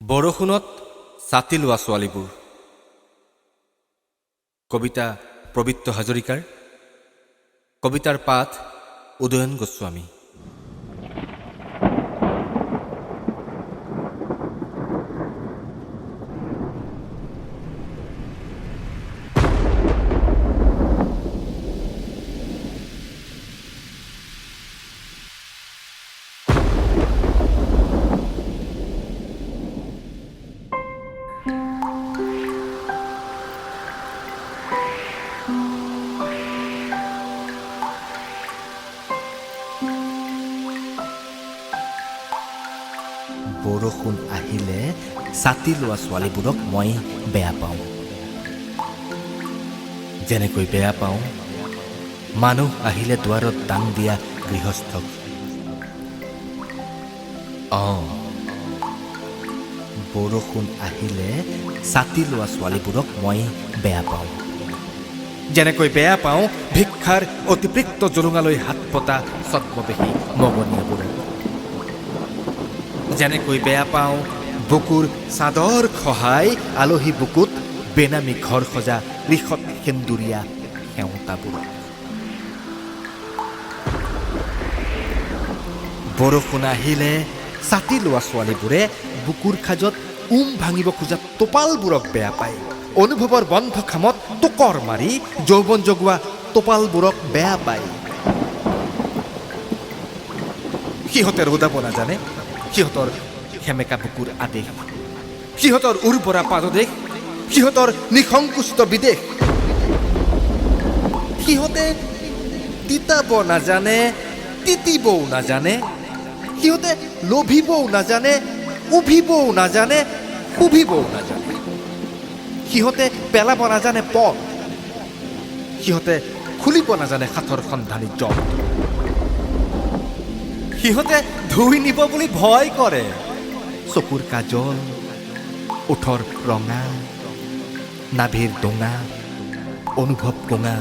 বৰষুণত ছাতি লোৱা ছোৱালীবোৰ। কবিতা প্ৰবৃত্ত হাজৰিকাৰ। কবিতাৰ পাঠ উদয়ন গোস্বামী। বৰষুণ আহিলে ছাতি লোৱা ছোৱালীবোৰক মই বেয়া পাওঁ। যেনেকৈ বেয়া পাওঁ মানুহ আহিলে দুৱাৰত দাং দিয়া গৃহস্থক। বৰষুণ আহিলে ছাতি লোৱা ছোৱালীবোৰক মই বেয়া পাওঁ। যেনেকৈ বেয়া পাওঁ ভিক্ষাৰ অতিপৃক্ত জোৰোঙালৈ হাত পতা ছদ্মবেশী মগনীয়াবোৰক। যেনেকৈ বেয়া পাওঁ বুকুৰ চাদৰ খহাই আলহী বুকুত বেনামী ঘৰ সজা ৰিষত সেন্দুৰীয়া সেওঁতাবোৰক। বৰষুণ আহিলে ছাতি লোৱা ছোৱালীবোৰে বুকুৰ খাজত ভাঙিব খোজা টোপালবোৰক বেয়া পায়। অনুভৱৰ বন্ধ খামত টোকৰ মাৰি যৌৱন জগোৱা টোপালবোৰক বেয়া পায়। সিহঁতে ৰদাব নাজানে সিহঁতৰ সেমেকা বুকুৰ আদেশ, সিহঁতৰ উৰ্বৰা পাদদেশ, সিহঁতৰ নিসংকুচিত বিদেশ। সিহঁতে তিতাব নাজানে তিতিবও নাজানে, সিহঁতে লোভিবও নাজানে উভিবও নাজানে শুভিবও নাজানে। সিহঁতে পেলাব নাজানে পথ, সিহঁতে খুলিব নাজানে সাঁথৰ সন্ধানী জট। সিহঁতে ধুই নিব বুলি ভয় কৰে চকুৰ কাজল, ওঠৰ ৰঙা, নাভিৰ ডোঙা, অনুভৱ কোঙা,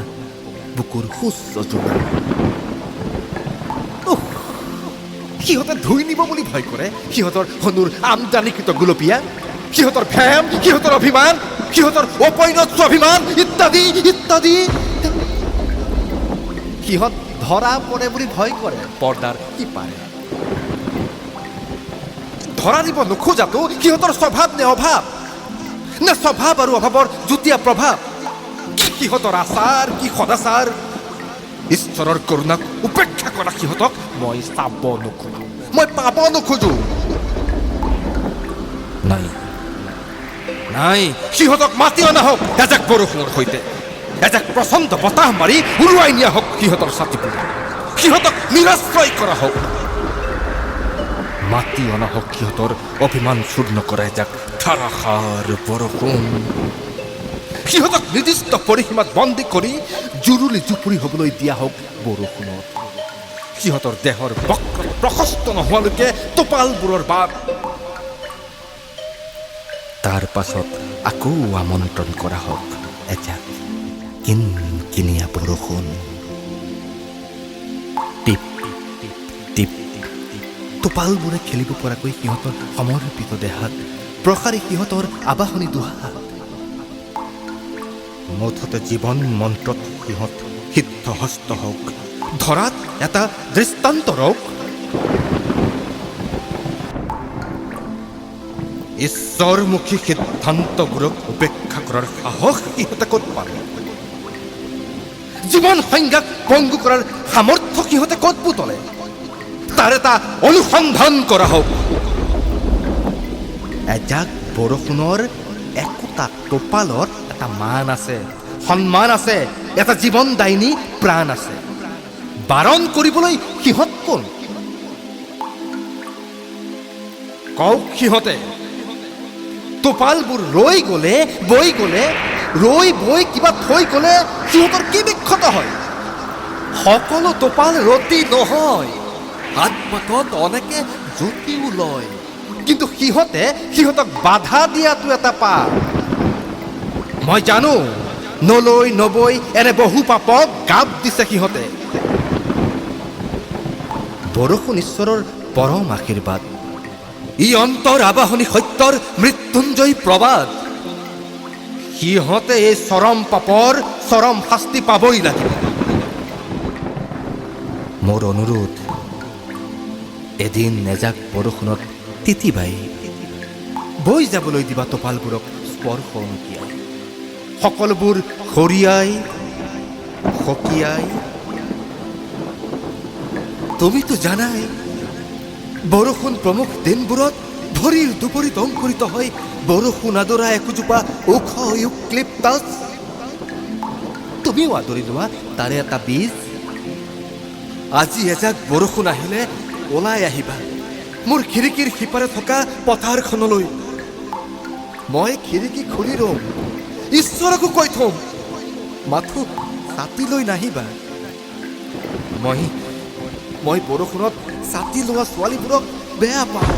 বুকুৰ সুচ্চ জোঙা। সিহঁতে ধুই নিব বুলি ভয় কৰে সিহঁতৰ হনুৰ আমদানিকৃত গুলপীয়া, সিহঁতৰ ভেম, সিহঁতৰ অভিমান, সিহঁতৰ অপৈণত স্বাভিমান ইত্যাদি ইত্যাদি। সিহঁত ধৰা পৰে বুলি ভয় কৰে পৰ্দাৰ সিপাৰে। ধৰা দিব নোখোজাতো সিহঁতৰ স্বভাৱ নে অভাৱ, নে স্বভাৱ আৰু অভাৱৰ যুটীয়া প্ৰভাৱ। কি সিহঁতৰ আচাৰ, কি সদাচাৰ। ঈশ্বৰৰ কৰুণাক উপেক্ষা কৰা সিহঁতক মই চাব নোখোজো, মই পাব নোখোজো। নাই নাই, সিহঁতক মাতি অনা হওক এজাক বৰষুণৰ সৈতে, এজাক প্ৰচণ্ড বতাহ মাৰি উৰুৱাই নিয়া হওক সিহঁতৰ ছাতিবোৰ, সিহঁতক নিৰাশ্ৰয় কৰা হওক। মাতি অনা হওক সিহঁতৰ অভিমান চূৰ্ণ কৰা এজাক ধাৰাসাৰ বৰষুণ। সিহঁতক নিৰ্দিষ্ট পৰিসীমাত বন্দী কৰি জুৰুলি জুপুৰি হবলৈ দিয়া হওক বৰষুণত। সিহঁতৰ দেহৰ বক্ৰ প্ৰশস্ত নোহোৱালৈকে টোপালবোৰৰ বাট। তাৰ পাছত আকৌ আমন্ত্ৰণ কৰা হওক এজাক কিনকিনীয়া বৰষুণ। টিপ টিপ টোপালবোৰে খেলিব পৰাকৈ সিহঁতৰ সমৰ্পিত দেহাত প্ৰসাৰী সিহঁতৰ আবাসনী দুহাত। মুঠতে জীৱন মন্ত্ৰত সিহঁত সিদ্ধহস্ত হওক, ধৰাত এটা দৃষ্টান্ত ৰওক। ঈশ্বৰমুখী সিদ্ধান্তবোৰক উপেক্ষা কৰাৰ সাহস সিহঁতে ক'ত পাব? জীৱন সংজ্ঞাক পংগু কৰাৰ সামৰ্থ্য সিহঁতে ক'ত পুতলে? তাৰ এটা অনুসন্ধান কৰা হওক। এজাক বৰষুণৰ একোটা টোপালৰ এটা মান আছে, সন্মান আছে, এটা জীৱনদায়িনী প্ৰাণ আছে। বাৰণ কৰিবলৈ সিহঁত কোন? কওক সিহঁতে। টোপালবোৰ ৰৈ গলে বৈ গলে, ৰৈ বৈ কিবা থৈ গলে সিহঁতৰ কি বিক্ষত হয়? সকলো টোপাল ৰতি নহয়, হাত পাতত অনেকে জুতিও লয়, কিন্তু সিহঁতক বাধা দিয়াটো এটা পাপ। মই জানো নলৈ নবৈ এনে বহু পাপক গাপ দিছে সিহঁতে। বৰষুণ ঈশ্বৰৰ পৰম আশীৰ্বাদ, ই অন্তৰ আবাহনী সত্যৰ মৃত্যুঞ্জয় প্ৰবাদ। সিহঁতে এই চৰম পাপৰ চৰম শাস্তি পাবই লাগিব। মোৰ অনুৰোধ, এদিন এজাক বৰষুণত তিতিবাই বৈ যাবলৈ দিবা টোপালবোৰক স্পৰ্শ নকিয়াই। সকলোবোৰ খৰিয়াই সকীয়াই। তুমিতো জানাই, বৰষুণ প্ৰমুখ দিনবোৰত ভৰিৰ দুপৰিত অংকুৰিত হয় বৰষুণ আদৰা একোজোপা ওখ ইউক্লিপ্টাছ। তুমিও আদৰি লোৱা তাৰে এটা বীজ। আজি এজাক বৰষুণ আহিলে ওলাই আহিবা মোৰ খিৰিকীৰ সিপাৰে থকা পথাৰখনলৈ। মই খিৰিকী খুলি ৰম, ঈশ্বৰকো কৈ থম, মাথো ছাতি লৈ নাহিবা। মই বৰষুণত ছাতি লোৱা ছোৱালীবোৰক বেয়া পাওঁ।